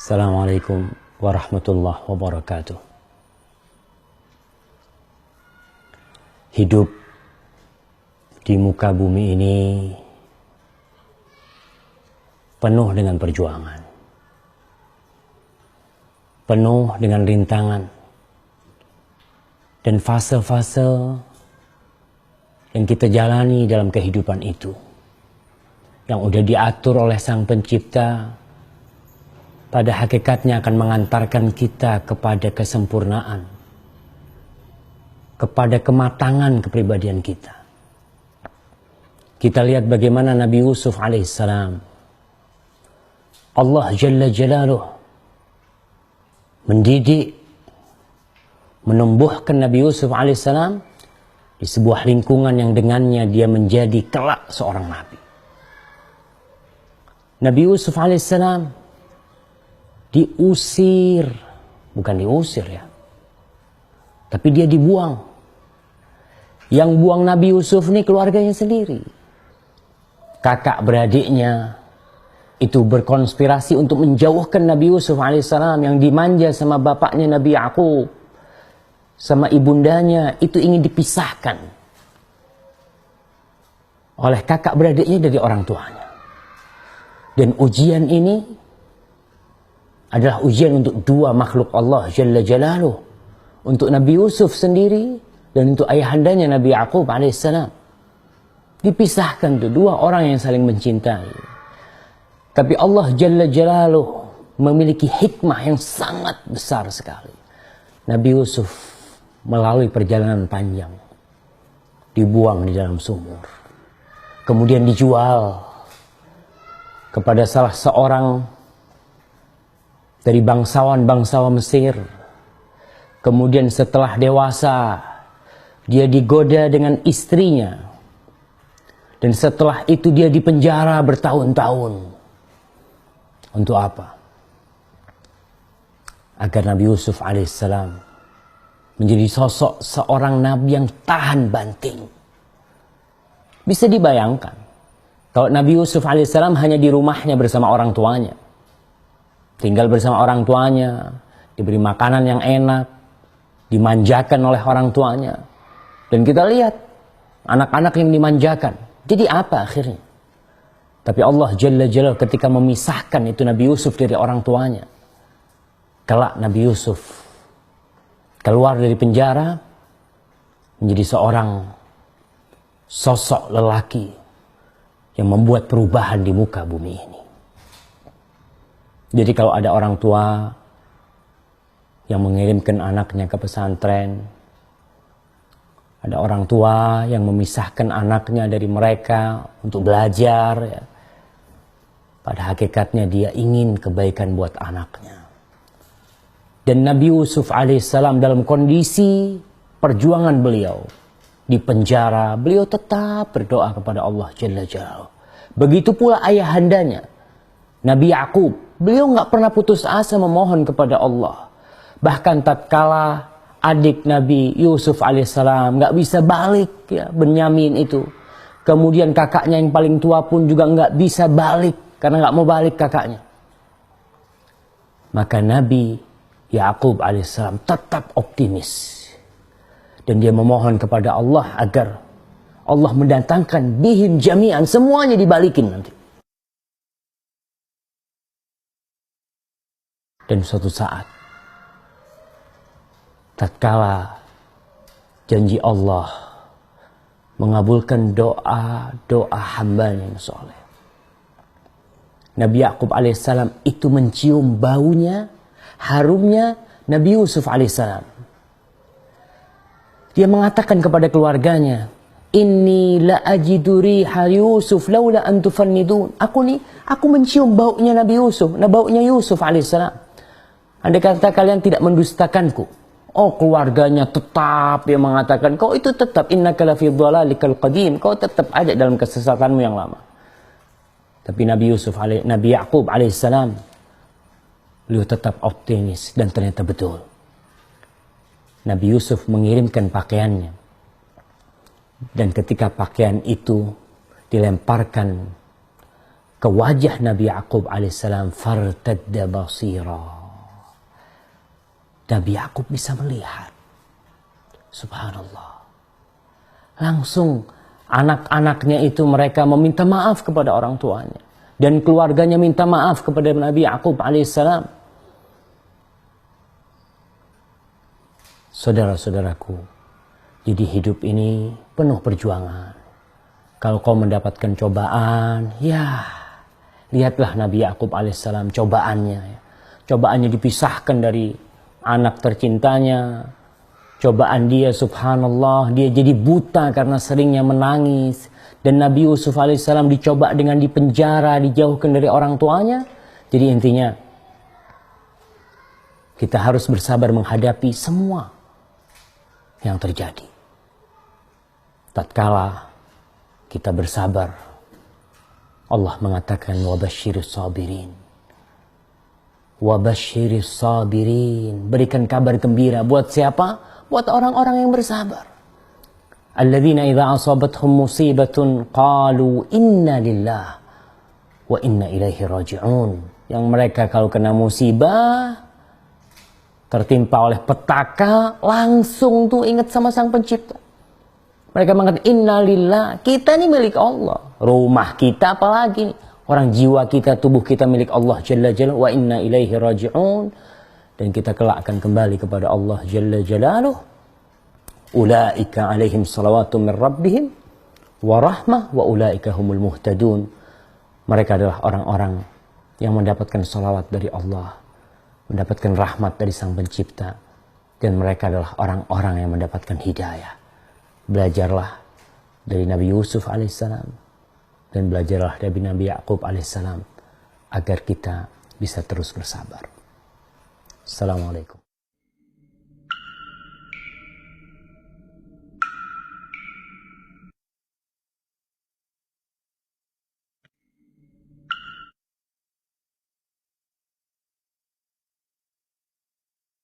Assalamualaikum warahmatullahi wabarakatuh. Hidup di muka bumi ini penuh dengan perjuangan, penuh dengan rintangan, dan fase-fase yang kita jalani dalam kehidupan itu, yang udah diatur oleh Sang Pencipta, pada hakikatnya akan mengantarkan kita kepada kesempurnaan, kepada kematangan kepribadian kita. Kita lihat bagaimana Nabi Yusuf alaihissalam, Allah Jalla Jalaluh mendidik, menumbuhkan Nabi Yusuf alaihissalam di sebuah lingkungan yang dengannya dia menjadi kelak seorang nabi. Nabi Yusuf alaihissalam diusir, bukan diusir ya, tapi dia dibuang. Yang buang Nabi Yusuf ini keluarganya sendiri. Kakak beradiknya itu berkonspirasi untuk menjauhkan Nabi Yusuf alaihissalam yang dimanja sama bapaknya Nabi Yakub, sama ibundanya, itu ingin dipisahkan oleh kakak beradiknya dari orang tuanya. Dan ujian ini adalah ujian untuk dua makhluk Allah Jalla Jalaluh, untuk Nabi Yusuf sendiri dan untuk ayahandanya Nabi Yakub alaihissalam. Dipisahkan tuh dua orang yang saling mencintai. Tapi Allah Jalla Jalaluh memiliki hikmah yang sangat besar sekali. Nabi Yusuf melalui perjalanan panjang dibuang di dalam sumur, kemudian dijual kepada salah seorang dari bangsawan-bangsawan Mesir. Kemudian setelah dewasa, dia digoda dengan istrinya. Dan setelah itu dia dipenjara bertahun-tahun. Untuk apa? Agar Nabi Yusuf alaihissalam menjadi sosok seorang nabi yang tahan banting. Bisa dibayangkan, kalau Nabi Yusuf alaihissalam hanya di rumahnya bersama orang tuanya, tinggal bersama orang tuanya, diberi makanan yang enak, dimanjakan oleh orang tuanya. Dan kita lihat anak-anak yang dimanjakan. Jadi apa akhirnya? Tapi Allah Jalla Jalaluh ketika memisahkan itu Nabi Yusuf dari orang tuanya, kelak Nabi Yusuf keluar dari penjara menjadi seorang sosok lelaki yang membuat perubahan di muka bumi ini. Jadi kalau ada orang tua yang mengirimkan anaknya ke pesantren, ada orang tua yang memisahkan anaknya dari mereka untuk belajar, ya, pada hakikatnya dia ingin kebaikan buat anaknya. Dan Nabi Yusuf alaihissalam dalam kondisi perjuangan beliau di penjara, beliau tetap berdoa kepada Allah Jalla Jalaluh. Begitu pula ayahandanya Nabi Yakub, beliau nggak pernah putus asa memohon kepada Allah. Bahkan tatkala adik Nabi Yusuf alaihissalam nggak bisa balik, ya, Benyamin itu. Kemudian kakaknya yang paling tua pun juga nggak bisa balik karena nggak mau balik kakaknya. Maka Nabi Yakub alaihissalam tetap optimis dan dia memohon kepada Allah agar Allah mendatangkan bihim jami'an, semuanya dibalikin nanti. Dan suatu saat, tatkala janji Allah mengabulkan doa hambanya yang soleh, Nabi Yakub alaihissalam itu mencium baunya, harumnya Nabi Yusuf alaihissalam. Dia mengatakan kepada keluarganya, "Inni la ajidu riha Yusuf laula an tufannidun." Aku mencium baunya Nabi Yusuf, baunya Yusuf alaihissalam. Andai kata kalian tidak mendustakanku. Oh, keluarganya tetap dia mengatakan, kau itu tetap innaka lafi dhalalikal qadim, kau tetap ada dalam kesesatanmu yang lama. Tapi Nabi Yakub alaihissalam, beliau tetap optimis dan ternyata betul. Nabi Yusuf mengirimkan pakaiannya. Dan ketika pakaian itu dilemparkan ke wajah Nabi Yaqub alaihissalam, fartadda basira. Nabi Yaqub bisa melihat. Subhanallah. Langsung anak-anaknya itu mereka meminta maaf kepada orang tuanya. Dan keluarganya minta maaf kepada Nabi Yaqub alaihissalam. Saudara-saudaraku, jadi hidup ini penuh perjuangan. Kalau kau mendapatkan cobaan, ya lihatlah Nabi Yaqub alaihissalam cobaannya. Cobaannya dipisahkan dari anak tercintanya. Cobaan dia, subhanallah, dia jadi buta karena seringnya menangis. Dan Nabi Yusuf alaihissalam dicoba dengan dipenjara, dijauhkan dari orang tuanya. Jadi intinya, kita harus bersabar menghadapi semua yang terjadi. Tatkala kita bersabar, Allah mengatakan, wabasyiris sabirin. Wabasyiris sabirin. Berikan kabar gembira. Buat siapa? Buat orang-orang yang bersabar. Alladzina idza asabathum musibatun qalu inna lillah wa inna ilaihi raji'un. Yang mereka kalau kena musibah, tertimpa oleh petaka, langsung tuh ingat sama Sang Pencipta. Mereka mengatakan inna lillah, kita ini milik Allah. Rumah kita apalagi nih. Orang jiwa kita, tubuh kita milik Allah Jalla Jalaluhu, wa inna ilaihi raji'un. Dan kita kelak akan kembali kepada Allah Jalla Jalaluhu. Ulaika alaihim salawatu min rabbihim wa rahmah wa ulaika humul muhtadun. Mereka adalah orang-orang yang mendapatkan salawat dari Allah, mendapatkan rahmat dari Sang Pencipta, dan mereka adalah orang-orang yang mendapatkan hidayah. Belajarlah dari Nabi Yusuf alaihissalam dan belajarlah dari Nabi Yaqub alaihissalam agar kita bisa terus bersabar. Assalamualaikum.